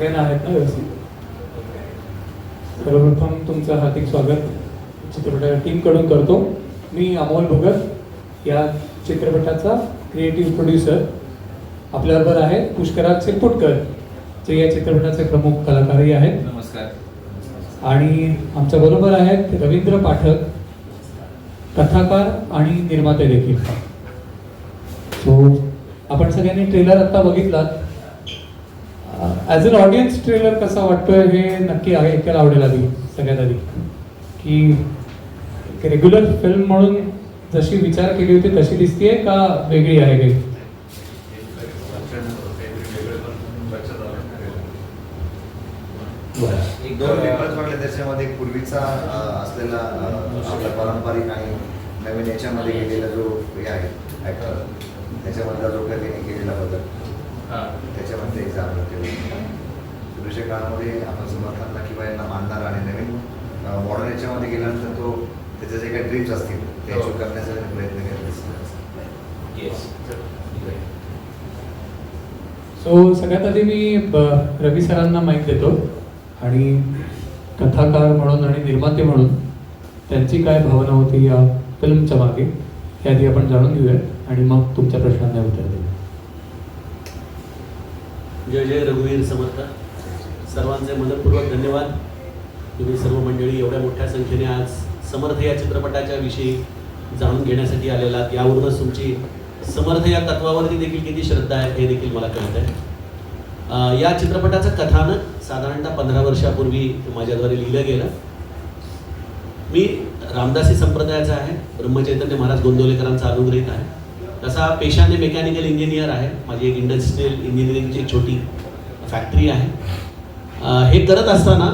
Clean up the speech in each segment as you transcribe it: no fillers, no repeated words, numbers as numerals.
सगळ्यांना आहेत ना व्यवस्थित. सर्वप्रथम तुमचं हार्दिक स्वागत चित्रपटाच्या टीमकडून करतो. मी अमोल भगत, या चित्रपटाचा क्रिएटिव्ह प्रोड्युसर. आपल्याबरोबर आहे पुष्कराज चिरपुटकर, जे या चित्रपटाचे प्रमुख कलाकारही आहेत. नमस्कार. आणि आमच्याबरोबर आहेत रवींद्र पाठक, कथाकार आणि निर्माते देखील. सो आपण सगळ्यांनी ट्रेलर आता बघितलात. ॲज अन ऑडियन्स ट्रेलर कसा वाटतोय हे नक्की आहे ऐकायला आवडेल. आधी सगळ्यात आधी की रेग्युलर फिल्म म्हणून जशी विचार केली होती तशी दिसतीये का वेगळी आहे काही? एक दोन डिफरन्स वाटले त्याच्यामध्ये. पूर्वीचा असलेला आपला पारंपरिक आणि नवीन याच्यामध्ये गेलेला जो हे आहे ॲक्टर, त्याच्यामधला जो काही त्याने केलेला बदल त्याच्यामध्ये एक जाणवलं केलं. पूर्वीच्या काळामध्ये आपण समर्थांना किंवा यांना मानणार आणि नवीन मॉडर्न याच्यामध्ये गेल्यानंतर तो त्याचे जे काही ड्रीम्स असतील ते अचीव करण्याचा प्रयत्न करत असतात. सो सगळ्यात आधी मी रवी सरांना माईक देतो आणि कथाकार म्हणून आणि निर्माते म्हणून त्यांची काय भावना होती या फिल्मच्या मागे हे आधी आपण जाणून घेऊया आणि मग तुमच्या प्रश्नांना उत्तर देऊ. जय जय रघुवीर समर्थ. सर्वांचे मनपूर्वक धन्यवाद. तुम्ही सर्व मंडळी एवढ्या मोठ्या संख्येने आज समर्थ या चित्रपटाच्या विषयी जाणून घेण्यासाठी आलेला आहात. यावरूनच तुमची समर्थ या तत्वावरती देखील किती श्रद्धा आहे हे देखील मला कळत आहे. या चित्रपटाचं कथानक साधारणतः 15 वर्षापूर्वी माझ्याद्वारे लिहिलं गेलं. मी रामदासी संप्रदायाचा आहे, ब्रह्मचैतन्य महाराज गोंदवलेकरांचा अनुग्रहित आहे. तसा पेशाने मेकॅनिकल इंजिनियर आहे. माझी एक इंडस्ट्रियल इंजिनिअरिंगची एक छोटी फॅक्टरी आहे. हे करत असताना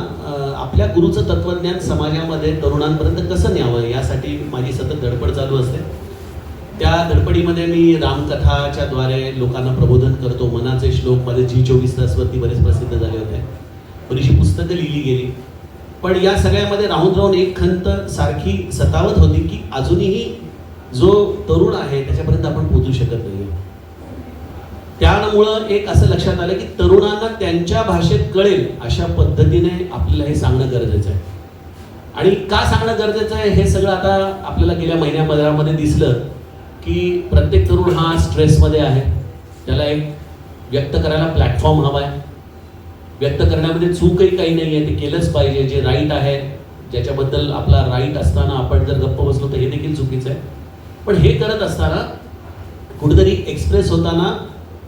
आपल्या गुरुचं तत्त्वज्ञान समाजामध्ये तरुणांपर्यंत कसं न्यावं यासाठी माझी सतत धडपड चालू असते. त्या धडपडीमध्ये मी रामकथाच्या द्वारे लोकांना प्रबोधन करतो. मनाचे श्लोक माझे G24 तासवरती बरेच प्रसिद्ध झाले होते. बरीचशी पुस्तकं लिहिली गेली. पण या सगळ्यामध्ये राहून एक खंत सारखी सतावत होती की अजूनही जो तरुण आहे त्याच्यापर्यंत आपण पोहोचू शकत नाही. त्यामुळं एक असं लक्षात आलं की तरुणांना त्यांच्या भाषेत कळेल अशा पद्धतीने आपल्याला हे सांगणं गरजेचं आहे. आणि का सांगणं गरजेचं आहे हे सगळं आता आपल्याला गेल्या महिन्यामध्ये दिसलं की प्रत्येक तरुण हा स्ट्रेसमध्ये आहे. त्याला एक व्यक्त करायला प्लॅटफॉर्म हवा आहे. व्यक्त करण्यामध्ये चूकही काही नाही आहे, ते केलंच पाहिजे. जे राईट आहे, ज्याच्याबद्दल आपला राईट असताना आपण जर गप्प बसलो तर हे देखील चुकीचं आहे. पण हे करत असताना कुठेतरी एक्सप्रेस होताना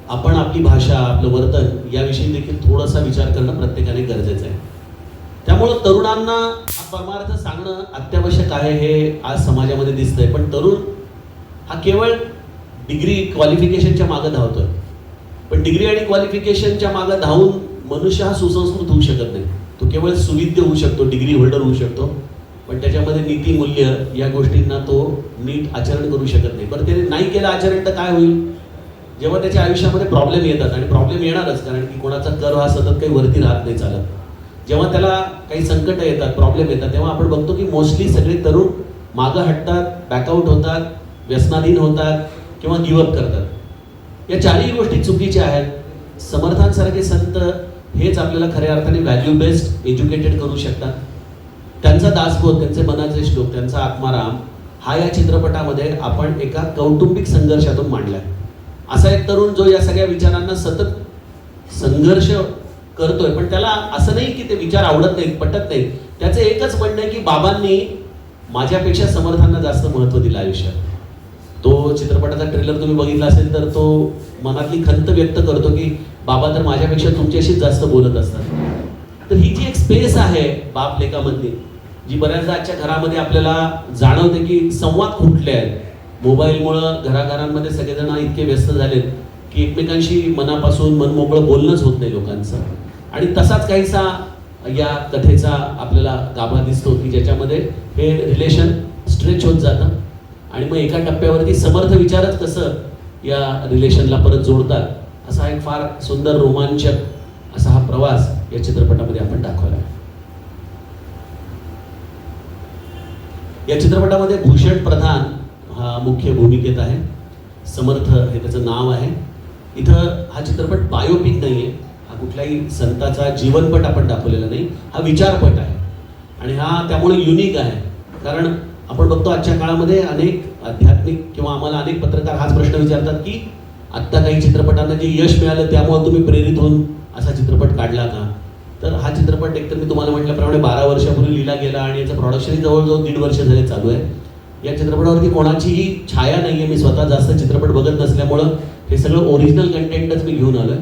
आपण आपली भाषा, आपलं वर्तन याविषयी देखील थोडासा विचार करणं प्रत्येकाने गरजेचं आहे. त्यामुळं तरुणांना हा परमार्थ सांगणं अत्यावश्यक आहे हे आज समाजामध्ये दिसतंय. पण तरुण हा केवळ डिग्री क्वालिफिकेशनच्या मागं धावतोय. पण डिग्री आणि क्वालिफिकेशनच्या मागं धावून मनुष्य हा सुसंस्कृत होऊ शकत नाही. तो केवळ सुविद्य होऊ शकतो, डिग्री होल्डर होऊ शकतो, पण त्याच्यामध्ये नीती मूल्य या गोष्टींना तो नीट आचरण करू शकत नाही. बरं, ते नाही केलं आचरण तर काय होईल? जेव्हा त्याच्या आयुष्यामध्ये प्रॉब्लेम येतात, आणि प्रॉब्लेम येणारच, कारण की कोणाचा कर्व हा सतत काही वरती राहत नाही चालत. जेव्हा त्याला काही संकट येतात, प्रॉब्लेम येतात, तेव्हा आपण बघतो की मोस्टली सगळे तरुण मागं हटतात, बॅकआउट होतात, व्यसनाधीन होतात किंवा गिवअप करतात. या चारही गोष्टी चुकीच्या आहेत. समर्थांसारखे संत हेच आपल्याला खऱ्या अर्थाने व्हॅल्यू बेस्ड एज्युकेटेड करू शकतात. त्यांचा दासबोध, त्यांचे मनाचे श्लोक, त्यांचा आत्माराम हा या चित्रपटामध्ये आपण एका कौटुंबिक संघर्षातून मांडलाय. असा एक तरुण जो या सगळ्या विचारांना सतत संघर्ष करतोय, पण त्याला असं नाही की ते विचार आवडत नाहीत, पटत नाहीत. त्याचं एकच म्हणणं आहे की बाबांनी माझ्यापेक्षा समर्थांना जास्त महत्त्व दिलं आयुष्यात. तो चित्रपटाचा ट्रेलर तुम्ही बघितला असेल तर तो मनातली खंत व्यक्त करतो की बाबा तर माझ्यापेक्षा तुमच्याशीच जास्त बोलत असतात. तर ही जी एक स्पेस आहे बाप लेकामधली, जी बऱ्याचदा आजच्या घरामध्ये आपल्याला जाणवते की संवाद खुंटले आहेत. मोबाईलमुळं घराघरांमध्ये सगळेजण इतके व्यस्त झालेत की एकमेकांशी मनापासून मनमोकळं बोलणंच होत नाही लोकांचं. आणि तसाच काहीसा या कथेचा आपल्याला गाभा दिसतो की ज्याच्यामध्ये हे रिलेशन स्ट्रेच होत जातं आणि मग एका टप्प्यावरती समर्थ विचारच कसं या रिलेशनला परत जोडतात, असा एक फार सुंदर रोमांचक असा हा प्रवास या चित्रपटामध्ये आपण दाखवला. या चित्रपटामध्ये भूषण प्रधान हा मुख्य भूमिकेत आहे. समर्थ हे त्याचं नाव आहे. इथं हा चित्रपट बायोपिक नाही आहे, हा कुठल्याही संताचा जीवनपट आपण दाखवलेला नाही, हा विचारपट आहे. आणि हा त्यामुळे युनिक आहे. कारण आपण बघतो आजच्या काळामध्ये अनेक आध्यात्मिक किंवा आम्हाला अनेक पत्रकार हाच प्रश्न विचारतात की आत्ता काही चित्रपटांना जे यश मिळालं त्यामुळे तुम्ही प्रेरित होऊन असा चित्रपट काढला का? तर हा चित्रपट एकतर मी तुम्हाला म्हटल्याप्रमाणे 12 वर्षापूर्वी लिहिला गेला आणि याचं प्रोडक्शनही जवळजवळ 1.5 वर्ष झाले चालू आहे. या चित्रपटावरती कोणाचीही छाया नाही आहे. मी स्वतः जास्त चित्रपट बघत नसल्यामुळं हे सगळं ओरिजिनल कंटेंटच मी घेऊन आलो आहे.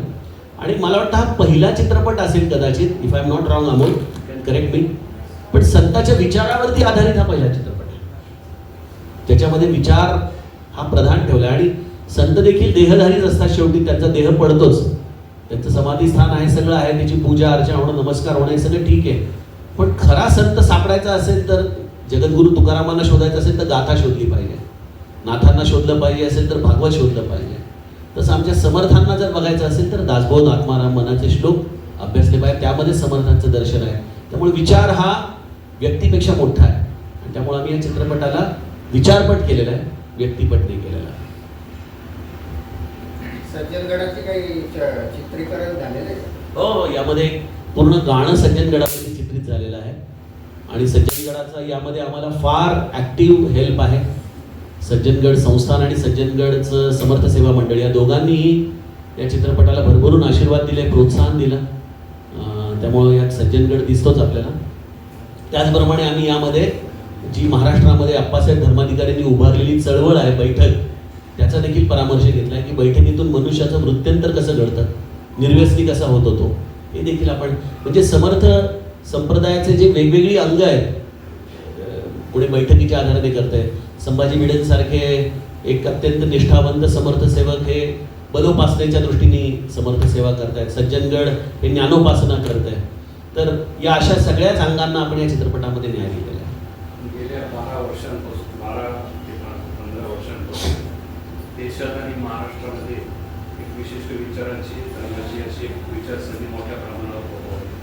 आणि मला वाटतं हा पहिला चित्रपट असेल कदाचित, if I am not wrong Amol can correct मी, पण संतांच्या विचारावरती आधारित हा पहिला चित्रपट आहे. त्याच्यामध्ये विचार हा प्रधान ठेवला. आणि संत देखील देहधारीच असतात, शेवटी त्यांचा देह पडतोच, त्यांचं समाधी स्थान आहे, सगळं आहे, त्याची पूजा अर्चा होणं, नमस्कार होणं हे सगळं ठीक आहे. पण खरा संत सापडायचा असेल तर जगद्गुरु तुकारामांना शोधायचं असेल तर गाथा शोधली पाहिजे, नाथांना शोधलं पाहिजे असेल तर भागवत शोधलं पाहिजे. तसं आमच्या समर्थांना जर बघायचं असेल तर दासबोध, आत्माराम, मनाचे श्लोक अभ्यासले पाहिजे, त्यामध्ये समर्थांचं दर्शन आहे. त्यामुळे विचार हा व्यक्तीपेक्षा मोठा आहे आणि त्यामुळे आम्ही या चित्रपटाला विचारपट केलेला आहे, व्यक्तिपट नाही केलेला. सज्जनगडाचे काही चित्रीकरण झालेलं आहे? हो, यामध्ये पूर्ण गाणं सज्जनगडामध्ये चित्रित झालेलं आहे. आणि सज्जनगडाचा यामध्ये आम्हाला फार ॲक्टिव्ह हेल्प आहे. सज्जनगड संस्थान आणि सज्जनगडचं समर्थ सेवा मंडळ या दोघांनीही या चित्रपटाला भरभरून आशीर्वाद दिले, प्रोत्साहन दिलं. त्यामुळं यात सज्जनगड दिसतोच आपल्याला. त्याचप्रमाणे आम्ही यामध्ये जी महाराष्ट्रामध्ये आप्पासाहेब धर्माधिकाऱ्यांनी उभारलेली चळवळ आहे बैठक, त्याचा देखील परामर्श घेतला आहे की बैठकीतून मनुष्याचं वृत्त्यंतर कसं घडतं, निर्व्यसनी कसा होतो तो, हे देखील आपण म्हणजे समर्थ संप्रदायाचे जे वेगवेगळी अंग आहेत, पुढे बैठकीच्या आधाराने करताय. संभाजी भिडेंसारखे एक अत्यंत निष्ठावंत समर्थसेवक हे बलोपासनेच्या दृष्टीने समर्थसेवा करतायत. सज्जनगड हे ज्ञानोपासना करतायत. तर या अशा सगळ्याच अंगांना आपण या चित्रपटामध्ये न्याय दिलेला आहे. गेल्या 12 वर्षांपासून 12 ते 15 वर्षांपासून देशात आणि महाराष्ट्रामध्ये एक विशिष्ट विचारांची धर्माची अशी एक विचारसरणी मोठ्या प्रमाणावर होत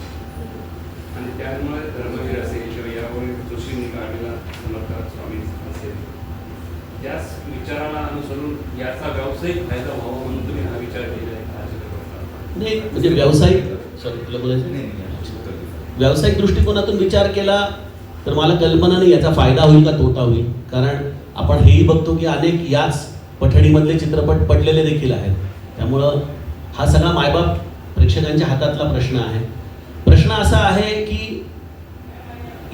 आणि त्यामुळे धर्मवीर असेल किंवा यावरील जोशींनी काढलेला समर्थार स्वामी असेल, त्याच विचाराला अनुसरून याचा व्यावसायिक फायदा व्हावा म्हणून तुम्ही हा विचार केला आहे. नाही म्हणजे व्यावसायिक तुला बोलायचं व्यावसायिक दृष्टिकोनातून विचार केला तर मला कल्पना नाही याचा फायदा होईल का तोटा होईल. कारण आपण हेही बघतो की अनेक याच पठडीमधले चित्रपट पडलेले देखील आहेत. त्यामुळं हा सगळा मायबाप प्रेक्षकांच्या हातातला प्रश्न आहे. प्रश्न असा आहे की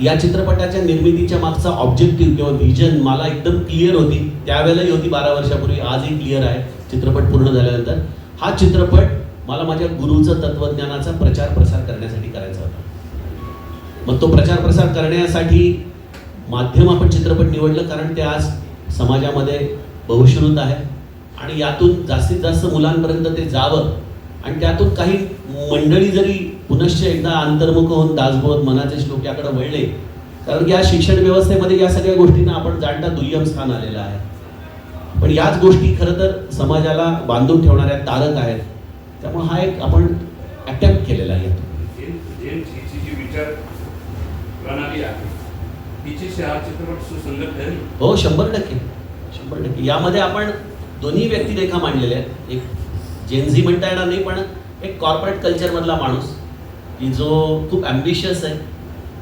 या चित्रपटाच्या निर्मितीच्या मागचा ऑब्जेक्टिव्ह किंवा व्हिजन मला एकदम क्लिअर होती, त्यावेळेलाही होती 12 वर्षापूर्वी, आजही क्लिअर आहे चित्रपट पूर्ण झाल्यानंतर. हा चित्रपट मला माझ्या गुरुचं तत्वज्ञानाचा प्रचार प्रसार करण्यासाठी करायचा होता. मग तो प्रचार प्रसार करण्यासाठी माध्यम आपण चित्रपट निवडलं, कारण ते आज समाजामध्ये बहुश्रुत आहे आणि यातून जास्तीत जास्त मुलांपर्यंत ते जावं. आणि त्यातून काही मंडळी जरी पुनश्च एकदा अंतर्मुख होऊन दासबोध, मनाचे श्लोक याकडे वळले, कारण की या शिक्षण व्यवस्थेमध्ये या सगळ्या गोष्टींना आपण जाणता दुय्यम स्थान आलेलं आहे. पण याच गोष्टी खरं तर समाजाला बांधून ठेवणाऱ्या तारक आहेत. त्यामुळे हा एक आपण अटेम्प्ट केलेला आहे. हिची जी विचार प्रणाली आहे तिची हा चित्रपट सुसंगत ठरेल. हो, 100%. यामध्ये आपण दोन्ही व्यक्तिरेखा मांडलेल्या आहेत. एक जेनझी म्हणता येणार नाही, पण एक कॉर्पोरेट कल्चरमधला माणूस की जो खूप ॲम्बिशियस आहे.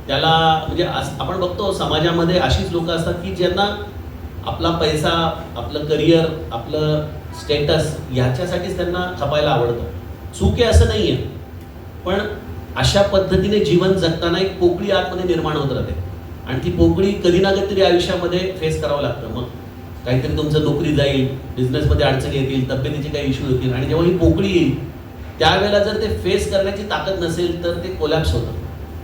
त्याला म्हणजे आपण बघतो समाजामध्ये अशीच लोकं असतात की ज्यांना आपला पैसा, आपलं करिअर, आपलं स्टेटस ह्याच्यासाठीच त्यांना खपायला आवडतं. चूक आहे असं नाही आहे, पण अशा पद्धतीने जीवन जगताना एक पोकळी आतमध्ये निर्माण होत राहते आणि ती पोकळी कधी ना कधीतरी आयुष्यामध्ये फेस करावं लागतं. मग काहीतरी तुमचं नोकरी जाईल, बिझनेसमध्ये अडचणी येतील, तब्येतीचे काही इश्यू होतील आणि जेव्हा ही पोकळी येईल त्यावेळेला जर ते फेस करण्याची ताकद नसेल तर ते कोलॅप्स होतं.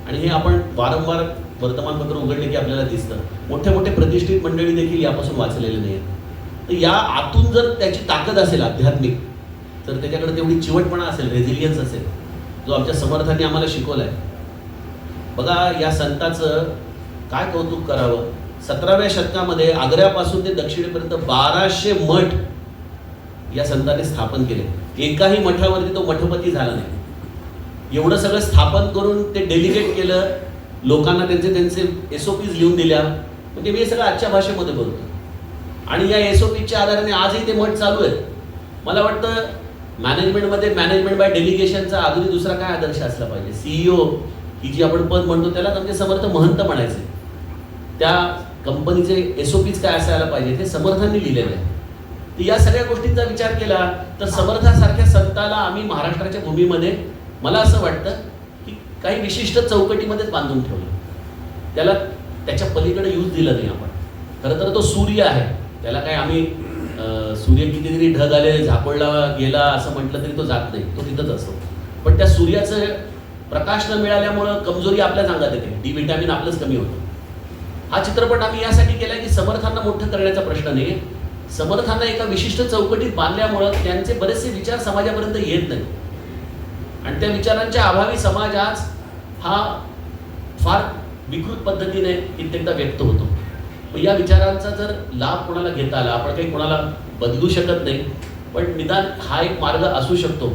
आणि हे आपण वारंवार वर्तमानपत्र उघडले की आपल्याला दिसतं. मोठे मोठे प्रतिष्ठित मंडळी देखील यापासून वाचलेले नाही आहेत. तर या आतून जर त्याची ताकद असेल आध्यात्मिक, तर त्याच्याकडे तेवढी चिवटपणा असेल, रेझिलियन्स असेल, जो आमच्या समर्थांनी आम्हाला शिकवला आहे. बघा, या संताचं काय कौतुक करावं. 17व्या शतकामध्ये आग्र्यापासून ते दक्षिणेपर्यंत 1200 मठ या संतांनी स्थापन केले. एकाही मठावरती तो मठपती झाला नाही. एवढं सगळं स्थापन करून ते डेलिगेट केलं, लोकांना त्यांचे SOPs लिहून दिल्या. म्हणजे मी हे सगळं आजच्या भाषेमध्ये बोलतो आणि या SOPच्या आधाराने आजही ते मठ चालू आहेत. मला वाटतं मॅनेजमेंट बाय डेलिगेशनचा अजूनही दुसरा काय आदर्श असला पाहिजे? सीईओ ही जी आपण पद म्हणतो त्याला आमचे समर्थ महंत म्हणायचे. त्या कंपनीचे एसओपीज काय असायला पाहिजे ते समर्थांनी लिहिलेले आहे. तर या सगळ्या गोष्टींचा विचार केला तर समर्थासारख्या संताला आम्ही महाराष्ट्राच्या भूमीमध्ये मला असं वाटतं की काही विशिष्ट चौकटीमध्येच बांधून ठेवलं. त्याला त्याच्या पलीकडे यूज दिलं नाही आपण. खरं तर तो सूर्य आहे, त्याला काय आम्ही सूर्य कितीतरी ढग आले झापडला गेला असं म्हटलं तरी तो जात नाही, तो तिथंच असतो. पण त्या सूर्याचं प्रकाश न मिळाल्यामुळं कमजोरी आपल्याच अंगात येते, डी व्हिटॅमिन आपलंच कमी होतं. हा चित्रपट आम्ही यासाठी केला की समर्थांना मोठं करण्याचा प्रश्न नाही, समर्थांना एका विशिष्ट चौकटीत बांधल्यामुळं त्यांचे बरेचसे विचार समाजापर्यंत येत नाही आणि त्या विचारांच्या अभावी समाज आज हा फार विकृत पद्धतीने कित्येकदा व्यक्त होतो. या विचारांचा जर लाभ कोणाला घेता आला, आपण काही कोणाला बदलू शकत नाही, पण निदान हा एक मार्ग असू शकतो,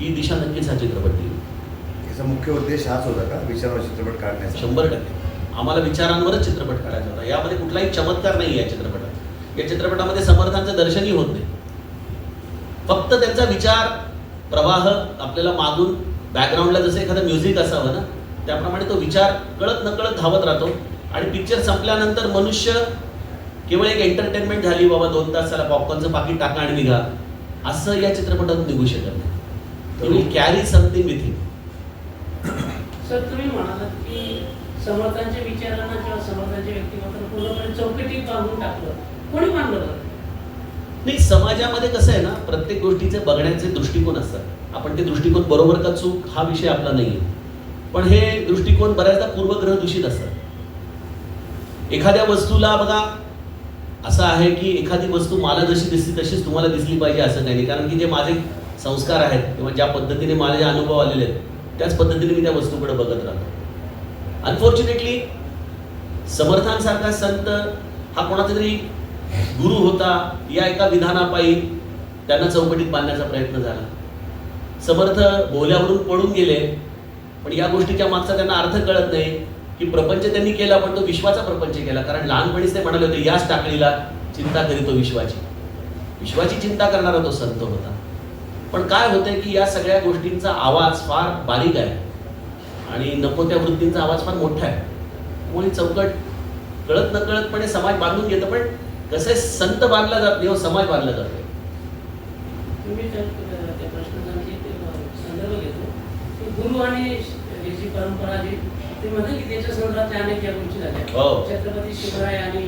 ही दिशा नक्कीच हा चित्रपट दिली. याचा मुख्य उद्देश हाच होता का, विचारावर चित्रपट काढण्याचा? 100% आम्हाला विचारांवरच चित्रपट काढायचा होता. यामध्ये कुठलाही चमत्कार नाही या चित्रपटात. या चित्रपटामध्ये समर्थांचं दर्शनही होत नाही, फक्त त्यांचा विचार प्रवाह आपल्याला मागून बॅकग्राऊंडला जसं एखादं म्युझिक असावं ना, त्याप्रमाणे तो विचार कळत नकळत धावत राहतो आणि पिक्चर संपल्यानंतर मनुष्य केवळ एक एंटरटेनमेंट झाली, बाबा 2 तास चला पॉपकॉर्नचं पाकिट टाका आणि निघा, असं या चित्रपटातून निघू शकत नाही. तुम्ही carry something with him. Sir, तुम्ही म्हणालात की समर्थांच्या विचारांना किंवा समर्थांच्या व्यक्तिमत्वाला पूर्णपणे चौकटीत बांधून टाकलं. कोणी बांधलं बरं? नाही, समाजामध्ये कसं आहे ना, प्रत्येक गोष्टीचे बघण्याचे दृष्टिकोन असतात. आपण ते दृष्टिकोन बरोबर का चूक हा विषय आपला नाहीये, पण हे दृष्टिकोन बऱ्याचदा पूर्वग्रह दूषित असतात. एखाद्या वस्तूला बघा असं आहे की एखादी वस्तू मला जशी दिसते तशीच तुम्हाला दिसली पाहिजे असं काही नाही, कारण की जे माझे संस्कार आहेत किंवा ज्या पद्धतीने माझे अनुभव आलेले आहेत त्याच पद्धतीने मी त्या वस्तूकडे बघत राहतो. अनफॉर्च्युनेटली समर्थांसारखा संत हा कोणाचा तरी गुरु होता, या एका विधानापायी त्यांना चौकटीत बांधण्याचा प्रयत्न झाला. समर्थ बोल्यावरून पळून गेले, पण या गोष्टीच्या मागचा त्यांना अर्थ कळत नाही की प्रपंच त्यांनी केला, पण तो विश्वाचा प्रपंच केला. कारण लहानपणीच ते म्हणाले होते, याच टाकळीला चिंता करीतो विश्वाची चिंता करणारा तो संत होता. पण काय होतंय की या सगळ्या गोष्टींचा आवाज फार बारीक आहे आणि नको त्या वृत्तींचा आवाज फार मोठा आहे. त्यामुळे चौकट कळत नकळतपणे समाज बांधून घेतं, पण कसे संत बांधला जात नाही, समाज बांधला जातो. तुम्ही त्या प्रश्नाचा संदर्भ घेतो की गुरु आणि याची परंपरा जी ते म्हणतात की त्याच्या संदर्भात अनेक या गोष्टी झाल्या. छत्रपती शिवराय आणि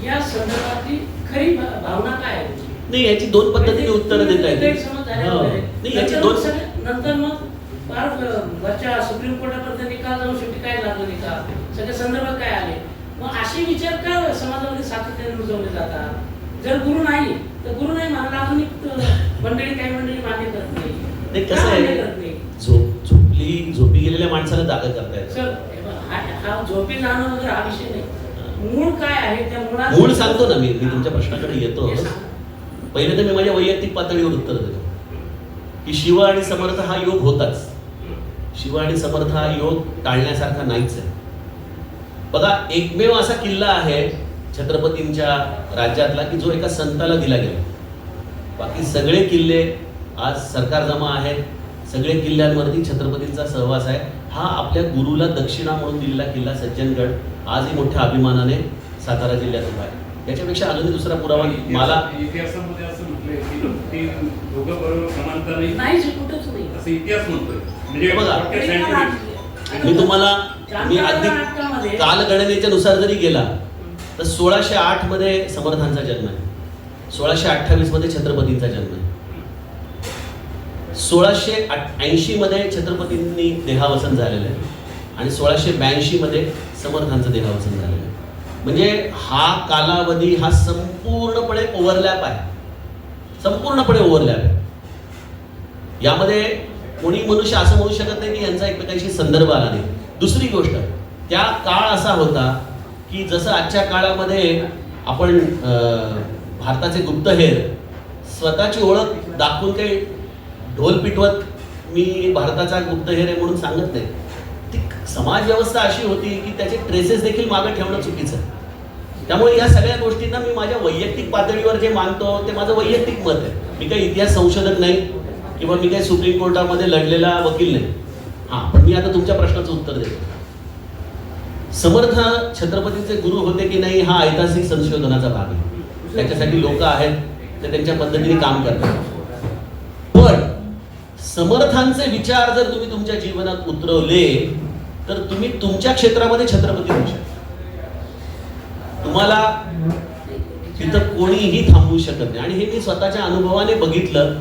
या संदर्भातली खरी भावना काय आहे? नाही, याची 2 पद्धतीने उत्तरं देता येतील. नंतर मग फार वरच्या सुप्रीम कोर्टापर्यंत निकाल जाऊन शेवटी काय लागलं निकाल, सगळे संदर्भात काय आले, मग असे विचार का समाजामध्ये सातत्याने रुजवले जातात? जर गुरु नाही तर गुरु नाही म्हणाला आधुनिक मंडळी काही मंडळी मान्य करत नाही. कसं आहे, झोपी गेलेल्या माणसाला जागा करता येतं. सर, हा झोपी जाणं वगैरे हा विषय नाही. मूळ काय आहे त्या मुळात मूळ सांगतो ना मी तुमच्या प्रश्नाकडे येतो. पहिले तर मी माझ्या वैयक्तिक पातळीवर उत्तर देतो की शिव आणि समर्थ हा योग होताच. शिव आणि समर्थ हा योग टाळण्यासारखा नाहीच आहे. बघा, एकमेव असा किल्ला आहे छत्रपतींच्या राज्यातला की जो एका संताला दिला गेला. बाकी सगळे किल्ले आज सरकार जमा आहेत, सगळे किल्ल्यांवरती छत्रपतींचा सहवास आहे. हा आपल्या गुरुला दक्षिणा म्हणून दिलेला किल्ला सज्जनगड आजही मोठ्या अभिमानाने सातारा जिल्ह्यात उभा आहे. याच्यापेक्षा अजूनही दुसरा पुरावा मला इतिहासामध्ये असं म्हटलंय की ते दोघं बरोबर समानता नाही, कुठंच नाही असं इतिहास म्हणतोय. म्हणजे बघा, मी तुम्हाला मी अगदी कालगणनेच्या नुसार जरी गेला तर 1608 मध्ये समर्थांचा जन्म आहे, 1628 मध्ये छत्रपतींचा जन्म आहे, 1680 मध्ये छत्रपतींनी देहावसन झालेलं आहे आणि 1682 मध्ये समर्थांचं देहावसन झालेलं आहे. म्हणजे हा कालावधी हा संपूर्णपणे ओव्हरलॅप आहे, संपूर्णपणे ओव्हरलॅप आहे. यामध्ये कोणी मनुष्य असं म्हणू शकत नाही की यांचा एकमेकांशी संदर्भ आला नाही. दुसरी गोष्ट, त्या काळ असा होता की जसं आजच्या काळामध्ये आपण भारताचे गुप्तहेर स्वतःची ओळख दाखवून काही ढोल पिटवत मी भारताचा गुप्तहेर आहे म्हणून सांगत नाही. ती समाज व्यवस्था अशी होती की त्याचे ट्रेसेस देखील मागे ठेवणं चुकीचं आहे. त्यामुळे या सगळ्या गोष्टींना मी माझ्या वैयक्तिक पातळीवर जे मानतो ते माझं वैयक्तिक मत आहे. मी काही इतिहास संशोधक नाही, किंवा मी काही सुप्रीम कोर्टामध्ये लढलेला वकील नाही. हा, पण मी आता तुमच्या प्रश्नाचं उत्तर देतो. समर्थ छत्रपतीचे गुरु होते की नाही हा ऐतिहासिक संशोधनाचा भाग आहे. त्याच्यासाठी लोक आहेत, ते त्यांच्या पद्धतीने काम करतात. पण समर्थांचे विचार जर तुम्ही तुमच्या जीवनात उतरवले तर तुम्ही तुमच्या क्षेत्रामध्ये छत्रपती होऊ शकता. तुम्हाला तिथं कोणीही थांबवू शकत नाही. आणि हे मी स्वतःच्या अनुभवाने बघितलं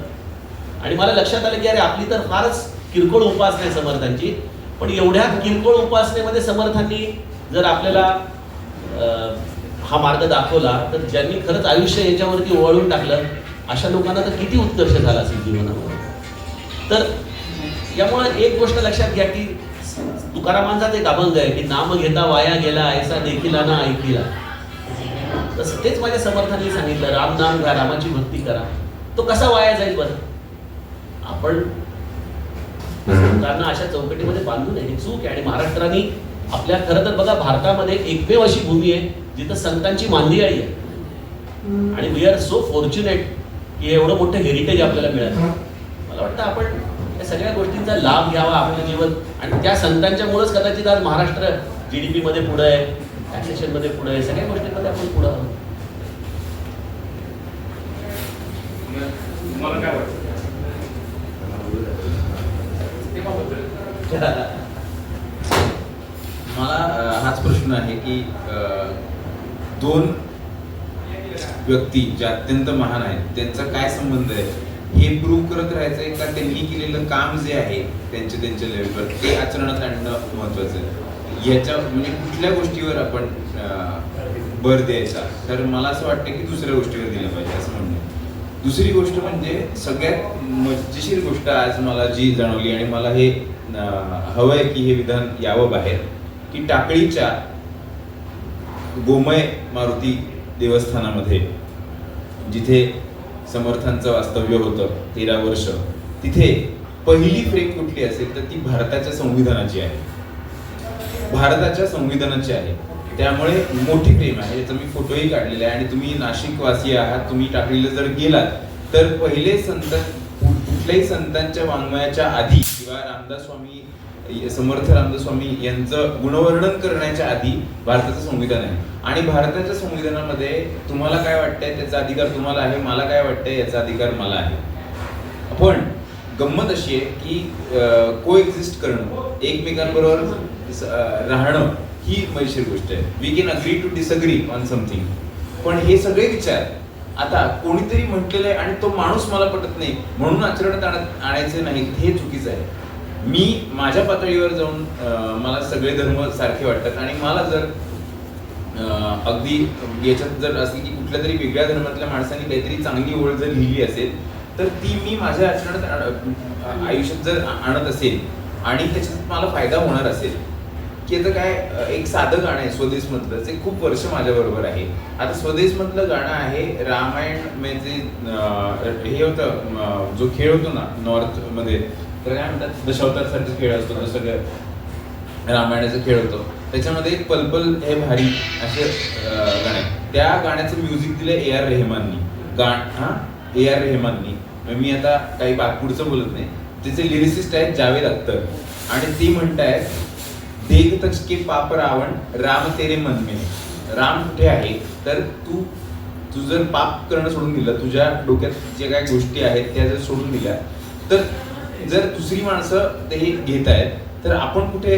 आणि मला लक्षात आलं की अरे आपली तर फारच किरकोळ उपासना आहे समर्थांची, पण एवढ्या किरकोळ उपासनेमध्ये समर्थांनी जर आपल्याला हा मार्ग दाखवला तर ज्यांनी खरंच आयुष्य याच्यावरती ओवाळून टाकलं अशा लोकांना तर किती उत्कर्ष झाला असेल जीवनामध्ये. तर यामुळे एक गोष्ट लक्षात घ्या की तुकारामांचा एक अभंग आहे की नाम घेता वाया गेला ऐसा देखीला ना ऐकिला. तसं तेच माझ्या समर्थांनी सांगितलं, राम नाम घ्या, रामाची भक्ती करा. तो कसा वाया जाईल बरं? आपण संतांना अशा चौकटीमध्ये बांधू नये, ही चूक आहे. आणि महाराष्ट्राने आपल्या खरं तर बघा भारतामध्ये एकमेव अशी भूमी आहे जिथं संतांची मांदियाळी आहे. आणि वी आर सो फॉर्च्युनेट की एवढं मोठं हेरिटेज आपल्याला मिळालं. मला वाटतं आपण या सगळ्या गोष्टींचा लाभ घ्यावा आपलं जीवन. आणि त्या संतांच्यामुळेच कदाचित आज महाराष्ट्र GDP मध्ये पुढे आहे, टॅक्सेशन मध्ये पुढे आहे, सगळ्या गोष्टींमध्ये आपण पुढे आहोत. तुम्हाला काय वाटतं? मला हाच प्रश्न आहे की दोन व्यक्ती ज्या अत्यंत महान आहेत त्यांचा काय संबंध आहे हे प्रूव्ह करत राहायचंय का त्यांनी केलेलं काम जे आहे त्यांच्या लेवलवर ते आचरणात आणणं महत्वाचं आहे. ह्याच्या म्हणजे कुठल्या गोष्टीवर आपण भर द्यायचा, तर मला असं वाटतं की दुसऱ्या गोष्टीवर दिलं पाहिजे असं म्हणणं. दुसरी गोष्ट म्हणजे सगळ्यात मजेशीर गोष्ट आज मला जी जाणवली आणि मला हे हवंय की हे विधान यावं बाहेर, की टाकळीच्या गोमय मारुती देवस्थानामध्ये जिथे समर्थांचं वास्तव्य होतं 13 वर्ष, तिथे पहिली फ्रेम कुठली असेल तर ती भारताच्या संविधानाची आहे. भारताच्या संविधानाची आहे. त्यामुळे मोठी फ्रेम आहे. याचा मी फोटोही काढलेला आहे. आणि तुम्ही नाशिक वासी आहात, तुम्ही टाकळीला जर गेलात तर पहिले संत कुठल्याही संतांच्या वाङ्मयाच्या आधी किंवा रामदास स्वामी समर्थ रामदास स्वामी यांचं गुणवर्णन करण्याच्या आधी भारताचं संविधान आहे. आणि भारताच्या संविधानामध्ये तुम्हाला काय वाटतंय त्याचा अधिकार तुम्हाला आहे, मला काय वाटतंय याचा अधिकार मला आहे. पण गंमत अशी आहे की को एक्झिस्ट करणं, एकमेकांबरोबर राहणं ही मजेशीर गोष्ट आहे. We can agree to disagree on something. पण हे सगळे विचार आता कोणीतरी म्हटलेलं आहे आणि तो माणूस मला पटत नाही म्हणून आचरणात आणायचे नाहीत, हे चुकीचं आहे. मी माझ्या पातळीवर जाऊन मला सगळे धर्म सारखे वाटतात आणि मला जर अगदी याच्यात जर असेल की कुठल्या तरी वेगळ्या धर्मातल्या माणसाने काहीतरी चांगली ओळ जर लिहिली असेल तर ती मी माझ्या आचरणात आयुष्यात जर आणत असेल आणि त्याच्यात मला फायदा होणार असेल की आता काय एक साधं गाणं आहे स्वदेश मधलं, जे खूप वर्ष माझ्या बरोबर आहे. आता स्वदेश मधलं गाणं आहे रामायण म्हणजे हे होतं जो खेळ होतो ना नॉर्थ मध्ये, तर काय म्हणतात दशावतार सारखा खेळ असतो, तो सगळं रामायणाचा खेळ होतो. त्याच्यामध्ये एक पलपल हे भारी असे गाणे, त्या गाण्याचं म्युझिक दिलं AR रेहमाननी. AR रेहमाननी. मी आता काही पुढचं बोलत नाही. त्याचे लिरिसिस्ट आहेत जावेद अख्तर आणि ते म्हणतायत देख तचके पाप रावण राम तेरे मन में. राम कुठे आहे तर तू जर पाप करणं सोडून दिलं, तुझ्या डोक्यात जे काही गोष्टी आहेत त्या जर सोडून दिल्या, तर जर दुसरी माणसं ते घेत आहेत तर आपण कुठे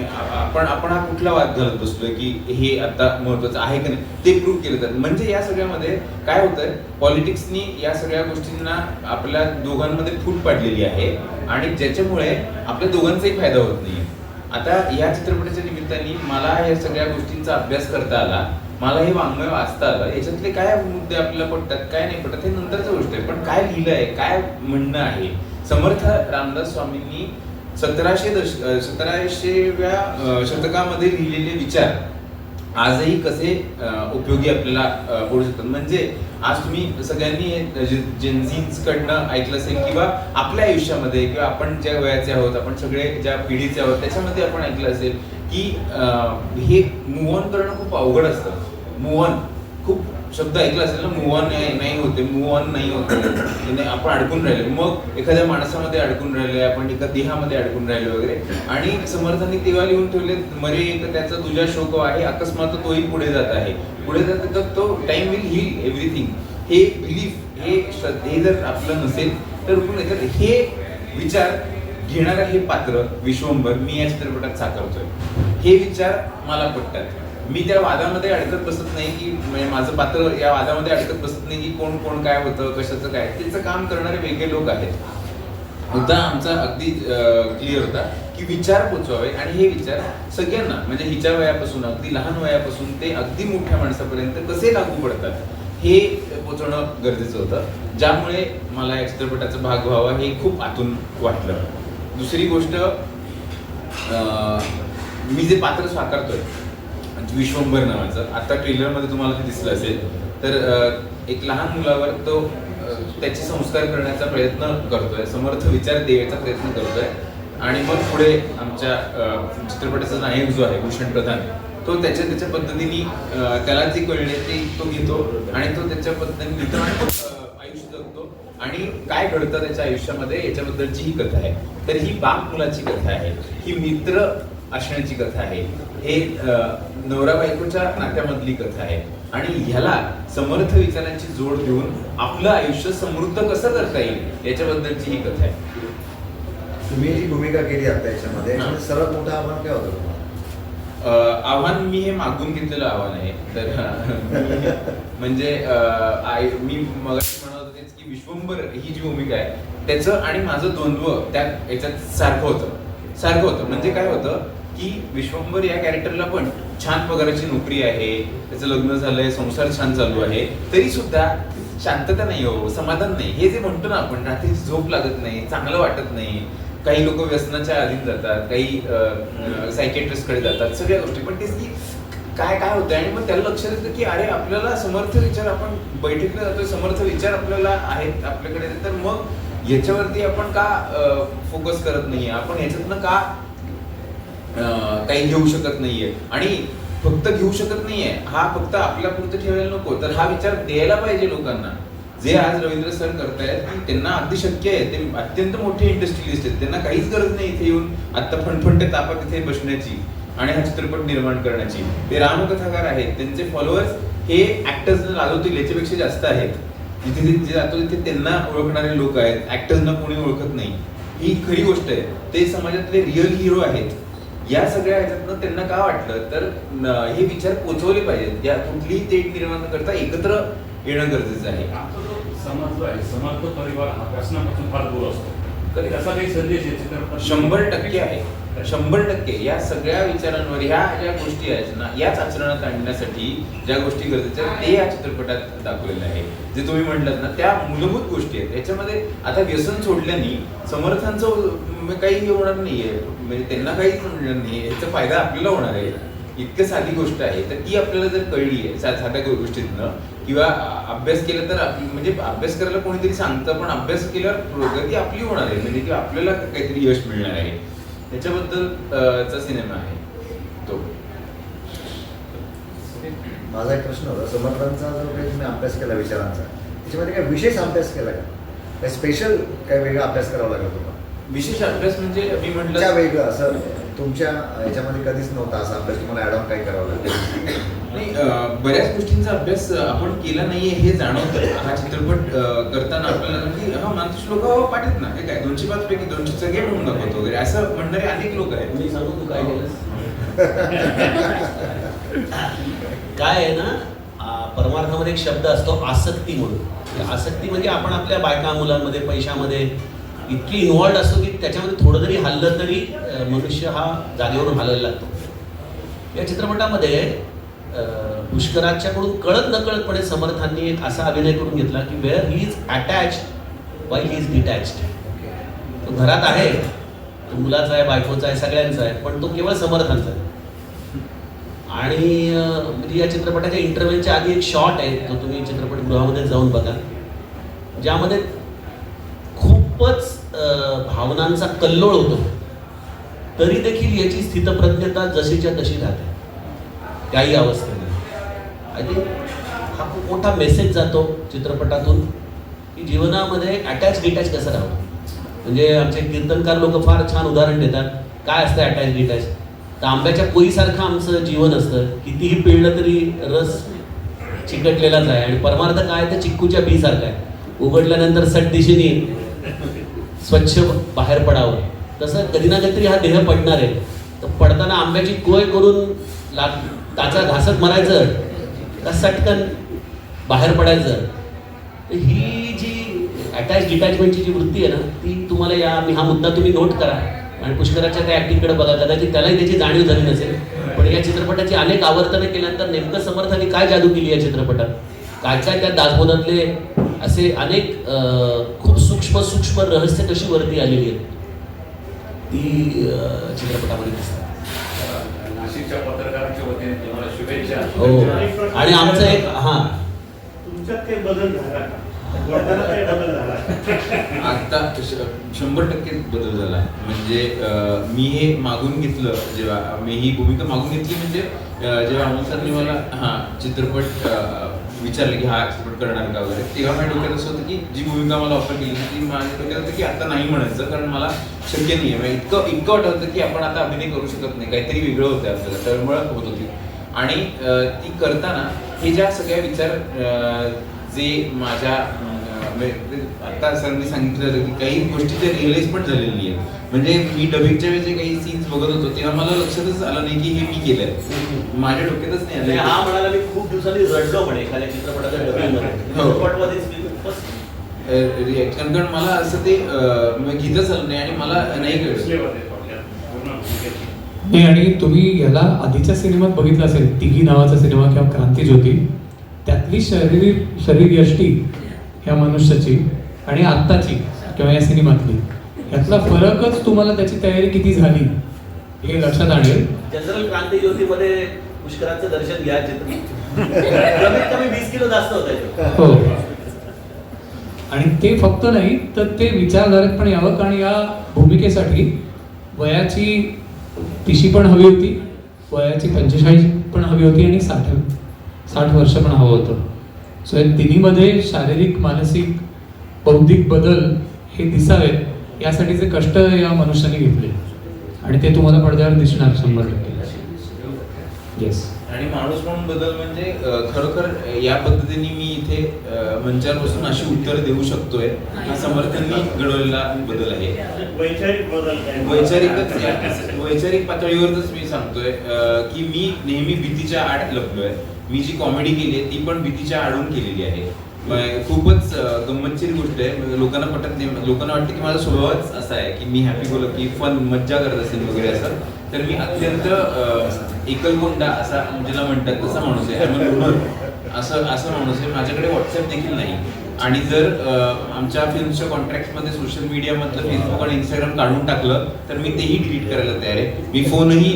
आपण हा कुठला वाद घालत बसलोय की हे आता महत्वाचं आहे की नाही ते प्रूव्ह केलं जातं. म्हणजे या सगळ्यामध्ये काय होतंय, पॉलिटिक्सनी या सगळ्या गोष्टींना आपल्या दोघांमध्ये फूट पाडलेली आहे आणि ज्याच्यामुळे आपल्या दोघांचाही फायदा होत नाहीये. आता या चित्रपटाच्या निमित्ताने मला या सगळ्या गोष्टींचा अभ्यास करता आला, मला हे वाङ्मय वाचता आलं. याच्यातले काय मुद्दे आपल्याला पडतात काय नाही पडत हे नंतरची गोष्ट आहे, पण काय लिहिलंय, काय म्हणणं आहे. समर्थ रामदास स्वामींनी 1700व्या शतकामध्ये लिहिलेले विचार आजही कसे उपयोगी आपल्याला पडू शकतात. म्हणजे आज तुम्ही सगळ्यांनी जेनझीन्स कडनं ऐकलं असेल किंवा आपल्या आयुष्यामध्ये किंवा आपण ज्या वयाचे आहोत, आपण सगळे ज्या पिढीचे आहोत त्याच्यामध्ये आपण ऐकलं असेल की हे मूव्ह ऑन करणं खूप अवघड असतं. मूव्ह ऑन खूप शब्द ऐकला असेल ना, मूव ऑन नाही होते, मूव ऑन नाही होते, आपण अडकून राहिले, मग एखाद्या माणसामध्ये अडकून राहिले, आपण एका देहामध्ये अडकून राहिले वगैरे. आणि समर्थांनी तेव्हा लिहून ठेवले, मरे त्याचा तुझ्या शोक आहे, अकस्मात तोही पुढे जात आहे. पुढे जात तर तो टाइम विल हील एव्हरीथिंग. हे बिलीफ, हे श्रद्धे जर आपलं नसेल तर हे विचार घेणारं हे पात्र विश्वंभर मी या चित्रपटात साकारतोय. हे विचार मला पटतात. मी त्या वादामध्ये अडकत बसत नाही की म्हणजे माझं पात्र या वादामध्ये अडकत बसत नाही की कोण कोण काय होतं, कशाचं काय. त्याचं काम करणारे वेगळे लोक आहेत. मुद्दा आमचा अगदी क्लिअर होता की विचार पोचवावे, आणि हे विचार सगळ्यांना म्हणजे हिच्या वयापासून अगदी लहान वयापासून ते अगदी मोठ्या माणसापर्यंत कसे लागू पडतात हे पोचवणं गरजेचं होतं. ज्यामुळे मला या चित्रपटाचा भाग व्हावा हे खूप आतून वाटलं. दुसरी गोष्ट, मी जे पात्र साकारतोय विश्वंभर नावाचं, आता ट्रेलरमध्ये तुम्हाला ते दिसलं असेल, तर एक लहान मुलावर तो त्याचे संस्कार करण्याचा प्रयत्न करतोय, समर्थ विचार देण्याचा प्रयत्न करतोय. आणि मग पुढे आमच्या चित्रपटाचा नायक जो आहे भूषण प्रधान, तो त्याच्या पद्धतीने त्याला जे कळले ते तो घेतो आणि तो त्याच्या पद्धतीने लिहितो आणि आयुष्य जगतो. आणि काय घडतं त्याच्या आयुष्यामध्ये याच्याबद्दलची ही कथा आहे. तर ही बाप मुलाची कथा आहे, ही मित्र असण्याची कथा आहे, हे नवरा बायकोच्या नात्यामधली कथा आहे. आणि ह्याला समर्थ विचारांची जोड देऊन आपलं आयुष्य समृद्ध कसं करता येईल याच्याबद्दलची ही कथा आहे. तुम्ही जी भूमिका केली आता याच्यामध्ये सर्वात मोठं आव्हान काय होतं तुम्हाला? आव्हान मी हे मागून घेतलेलं आव्हान आहे. तर म्हणजे मी मगाशी म्हणत होते की विश्वंभर ही जी भूमिका आहे त्याचं आणि माझं द्वंद्व त्या याच्यात सारखं होतं. म्हणजे काय होतं की विश्वंभर या कॅरेक्टरला पण छान पगाराची नोकरी आहे, त्याचं लग्न झालंय, संसार छान चालू आहे, तरी सुद्धा शांतता नाही हो, समाधान नाही. हे जे म्हणतो ना आपण, रात्रीची झोप लागत नाही, चांगलं वाटत नाही. काही लोक व्यसनाच्या अधीन जातात, काही सायकेट्रिस्टकडे जातात, सगळ्या गोष्टी. पण तेच की काय काय होतं. आणि मग त्याला लक्षात येतं की अरे आपल्याला समर्थ विचार, आपण बैठकीला जातोय, समर्थ विचार आपल्याला आहेत आपल्याकडे, तर मग याच्यावरती आपण का फोकस करत नाहीये, आपण ह्याच्यातनं का काही घेऊ शकत नाहीये. आणि फक्त घेऊ शकत नाहीये हा फक्त आपल्या पुरतं ठेवायला नको, तर हा विचार द्यायला पाहिजे लोकांना. जे आज रवींद्र सर करतायत की त्यांना अगदी शक्य आहे, ते अत्यंत मोठे इंडस्ट्रियलिस्ट आहेत, त्यांना काहीच गरज नाही इथे येऊन आता फणफणते तापात इथे बसण्याची आणि हा चित्रपट निर्माण करण्याची. ते रामकथाकार आहेत, त्यांचे फॉलोअर्स हे ऍक्टर्सना लाजवतील याच्यापेक्षा जास्त आहेत. जिथे जे जातो तिथे त्यांना ओळखणारे लोक आहेत, ऍक्टर्सना कोणी ओळखत नाही. ही खरी गोष्ट आहे. ते समाजातले रिअल हिरो आहेत. या सगळ्या ह्याच्यातनं त्यांना का वाटलं तर हे विचार पोचवले पाहिजेत. या कुठलीही तेढ निर्माण करता एकत्र येणं गरजेचं आहे. आमचा जो समाज जो आहे, समर्थ परिवार हा व्यसनापासून फार दूर असतो, तर त्याचा काही संदेश आहे चित्रपटात 100% आहे. 100% या सगळ्या विचारांवर, ह्या ज्या गोष्टी आहेत ना, याच आचरणात आणण्यासाठी ज्या गोष्टी गरजेच्या आहेत ते या चित्रपटात दाखवलेलं आहे. जे तुम्ही म्हटलात ना, त्या मूलभूत गोष्टी आहेत. याच्यामध्ये आता व्यसन सोडल्याने समर्थांचं काही होणार नाहीये, म्हणजे त्यांना काहीच मिळणार नाही, याचा फायदा आपल्याला होणार आहे. इतकं साधी गोष्ट आहे. तर ती आपल्याला जर कळली आहे साध्या गोष्टीतनं, किंवा अभ्यास केला तर म्हणजे अभ्यास करायला कोणीतरी सांगतं, पण अभ्यास केल्यावर प्रगती आपली होणार आहे, म्हणजे की आपल्याला काहीतरी यश मिळणार आहे. त्याच्याबद्दल सिनेमा आहे तो. माझा एक प्रश्न होता, समर्थांचा जो काही तुम्ही अभ्यास केला विचारांचा, त्याच्यामध्ये काय विशेष अभ्यास केला का? काय स्पेशल काय वेगळा अभ्यास करावा लागला तुम्हाला? विशेष अभ्यास म्हणजे मी म्हटलं त्या वेगळं असं तुमच्या याच्यामध्ये कधीच नव्हता असा अभ्यास, तुम्हाला ॲड ऑन काय करावं लागेल? नाही, बऱ्याच गोष्टींचा अभ्यास आपण केला नाहीये हे जाणवतं. हा चित्रपट करताना आपल्याला की हा माणूस लोक पाठीत ना, हे काय 205 पैकी 200 सगळे म्हणून दाखवतो वगैरे असं म्हणणारे अनेक लोक आहेत. मी सांगू तू काय केलंस? काय आहे ना, परमार्थामध्ये एक शब्द असतो आसक्ती म्हणून. आसक्ती म्हणजे आपण आपल्या बायका मुलांमध्ये पैशामध्ये इतकी इन्व्हॉल्ड असतो की त्याच्यामध्ये थोडं जरी हल्लं तरी मनुष्य हा जागेवरून हलायला लागतो. या चित्रपटामध्ये पुष्कराजच्याकडून कळत नकळतपणे समर्थांनी एक असा अभिनय करून घेतला की where he is attached while he is detached. तो घरात आहे, तो मुलाचा आहे, बायकोचा आहे, सगळ्यांचा आहे, पण तो केवळ समर्थांचा आहे. आणि म्हणजे या चित्रपटाच्या इंटरव्ह्यूच्या आधी एक शॉट आहे जो तुम्ही चित्रपटगृहामध्ये जाऊन बघा, ज्यामध्ये खूपच भावनांचा कल्लोळ होतो, तरी देखील याची स्थितप्रज्ञता जशीच्या तशी राहते त्याही अवस्थेमध्ये. आय थिंक हा खूप मोठा मेसेज जातो चित्रपटातून की जीवनामध्ये अटॅच डिटॅच कसं राहावं. म्हणजे आमचे कीर्तनकार लोक फार छान उदाहरण देतात काय असतं अटॅच डिटॅच. तर आंब्याच्या पोईसारखं आमचं जीवन असतं, कितीही पिळलं तरी रस चिकटलेलाच आहे. आणि परमार्थ काय तर चिक्कूच्या बीसारखं आहे, उघडल्यानंतर सट दिशेने स्वच्छ बाहेर पडावं. तसं कधी ना कधीतरी हा देह पडणार आहे. तर पडताना आंब्याची कोय करून ताचा घासत मरायचं का सटकन बाहेर पडायचं. तर ही जी अटॅच डिटॅचमेंटची जी वृत्ती आहे ना, ती तुम्हाला हा मुद्दा तुम्ही नोट करा आणि पुष्कराच्या त्या ॲक्टिंगकडे बघा. कदाचित त्यालाही त्याची जाणीव झाली नसेल, पण या चित्रपटाची अनेक आवर्तनं केल्यानंतर नेमकं समर्थाने काय जादू केली या चित्रपटात, काय काय त्या दासबोधातले असे अनेक खूप सूक्ष्म सूक्ष्म रहस्य कशी वरती आलेली आहेत ती चित्रपटामध्ये दिसतात. नाशिकच्या पत्रकारांच्या वतीने तुम्हाला शुभेच्छा. हो. आणि आमचं एक तुमच्यात काही बदल झाला का? वडिलांना काही बदल झाला का? आता 100% बदल झाला आहे. म्हणजे मी हे मागून घेतलं, जेव्हा मी ही भूमिका मागून घेतली, म्हणजे जेव्हा अमोल सरांनी मला चित्रपट विचारलं की हा चित्रपट करणार का वगैरे, तेव्हा माझ्या डोक्यात असं होतं की जी भूमिका मला ऑफर केली ती माझ्या डोक्यात होतं की आता नाही म्हणायचं, कारण मला शक्य नाही आहे. इतकं वाटत होतं की आपण आता अभिनय करू शकत नाही, काहीतरी वेगळं होतं आपल्याला, तळमळ होत होती. आणि ती करताना हे ज्या सगळ्या विचार जे माझ्या आता सरांनी सांगितलं की काही गोष्टी त्या रिअलाइज पण झालेली आहेत. म्हणजे मी डबिंगच्या वेळी जे काही सीन्स बघत होतो तेव्हा मला लक्षातच आलं नाही की हे मी केलंय, माझ्या डोक्यातच नाही आलं. हा म्हणाला मी खूप दिवसांनी रडलो म्हणे एखाद्या चित्रपटाच्या डबिंगमध्ये. रिॲक्शन, कारण मला असं ते घेतच आलं नाही आणि मला नाही कळलं. नाही, आणि तुम्ही याला आधीच्या सिनेमात बघितलं असेल, तिघी नावाचा सिनेमा किंवा क्रांतीज्योती, त्यातली शरीर यष्टी ह्या मनुष्याची आणि आत्ताची किंवा या सिनेमातली, यातला फरकच तुम्हाला त्याची तयारी किती झाली हे लक्षात आणेल. जनरल क्रांतीज्योतीमध्ये पुष्करांचं दर्शन घ्या, कमीत कमी 20 किलो जास्त होतं. हो. आणि ते फक्त नाही तर ते विचारधारेत पण यावं, कारण या भूमिकेसाठी वयाची 30 पण हवी होती, वयाची 45 पण हवी होती आणि 60 वर्ष पण हवं होतं. सो या तिन्हीमध्ये शारीरिक, मानसिक, बौद्धिक बदल हे दिसावेत यासाठीचे कष्ट या मनुष्याने घेतले आणि ते तुम्हाला पडद्यावर दिसणार 100%. येस. आणि माणूस म्हणून बदल म्हणजे खरोखर या पद्धतीने मी इथे मंचावर बसून अशी उत्तर देऊ शकतोय, हा समर्थांनी घडवलेला बदल आहे. वैचारिक बदल काय? वैचारिक पातळीवरच मी सांगतोय की मी नेहमी भीतीच्या आड लपलोय. मी जी कॉमेडी केली आहे ती पण भीतीच्या आडून केलेली आहे. खूपच गंमतशीर गोष्ट आहे, लोकांना पटत नाही. लोकांना वाटतं की माझा स्वभावच असा आहे की मी हॅपी बोल की फन मज्जा करत असेल वगैरे असं. तर मी अत्यंत एकलकोंडा असा ज्याला म्हणतात तसा माणूस आहे, असं माणूस आहे. माझ्याकडे व्हॉट्सअप देखील नाही. आणि जर आमच्या फिल्मच्या कॉन्ट्रॅक्टमध्ये सोशल मीडियामधलं फेसबुक आणि इंस्टाग्राम काढून टाकलं तर मी तेही डिलीट करायला तयार आहे. मी फोनही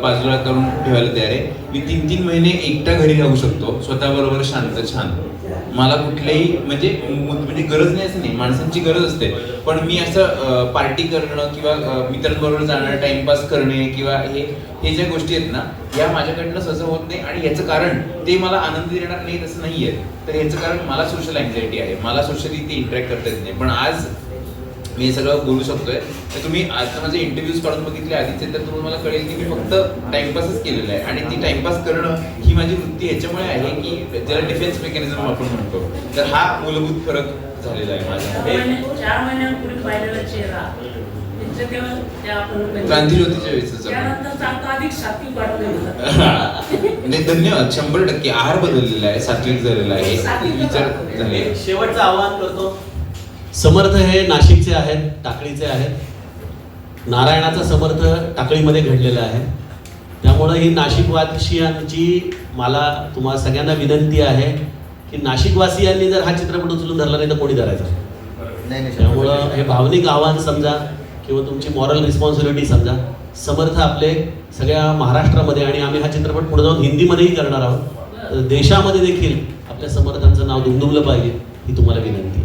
बाजूला करून ठेवायला तयार आहे. मी 3-3 महिने एकटा घरी राहू शकतो स्वतःबरोबर शांत छान. मला कुठल्याही म्हणजे गरज नाही असं नाही, माणसांची गरज असते, पण मी असं पार्टी करणं किंवा मित्रांबरोबर जाणं, टाइमपास करणे किंवा हे ज्या गोष्टी आहेत ना, या माझ्याकडनं सहज होत नाही. आणि याचं कारण ते मला आनंद देणार नाही असं नाही आहे. तर याचं कारण मला सोशल अँझायटी आहे, मला सोशली ते इंटरॅक्ट करता येत नाही. पण आज मी हे सगळं बोलू शकतोय. तर तुम्ही आता माझे इंटरव्ह्यूज काढून बघितले आधीचे, तर तुम्हाला कळेल की मी फक्त टाइमपासच केलेला आहे. आणि ती टाइमपास करणं ही माझी वृत्ती ह्याच्यामुळे आहे की ज्याला डिफेन्स मेकॅनिझम आपण म्हणतो. तर हा मूलभूत फरक झालेला आहे माझा. 4 महिन्यांपूर्वी पाहिलेला चेहरा क्रांतीज्योतीच्या वेळेस अधिक सात्विक वाटलं. नाही, धन्यवाद. 100% आहार बदललेला आहे, सात्विक झालेला आहे, विचार झाले. शेवटचं आवाहन करतो. समर्थ हे नाशिकचे आहेत, टाकळीचे आहेत. नारायणाचा समर्थ टाकळीमध्ये घडलेला आहे. त्यामुळं ही नाशिकवासियांची मला तुम्हा सगळ्यांना विनंती आहे की नाशिकवासियांनी जर हा चित्रपट उचलून धरला नाही तर कोणी धरायचा. त्यामुळं हे भावनिक आव्हान समजा किंवा तुमची मॉरल रिस्पॉन्सिबिलिटी समजा. समर्थ आपले सगळ्या महाराष्ट्रामध्ये, आणि आम्ही हा चित्रपट पुढे जाऊन हिंदीमध्येही करणार आहोत, देशामध्ये देखील आपल्या समर्थांचं नाव दुमदुमलं पाहिजे ही तुम्हाला विनंती.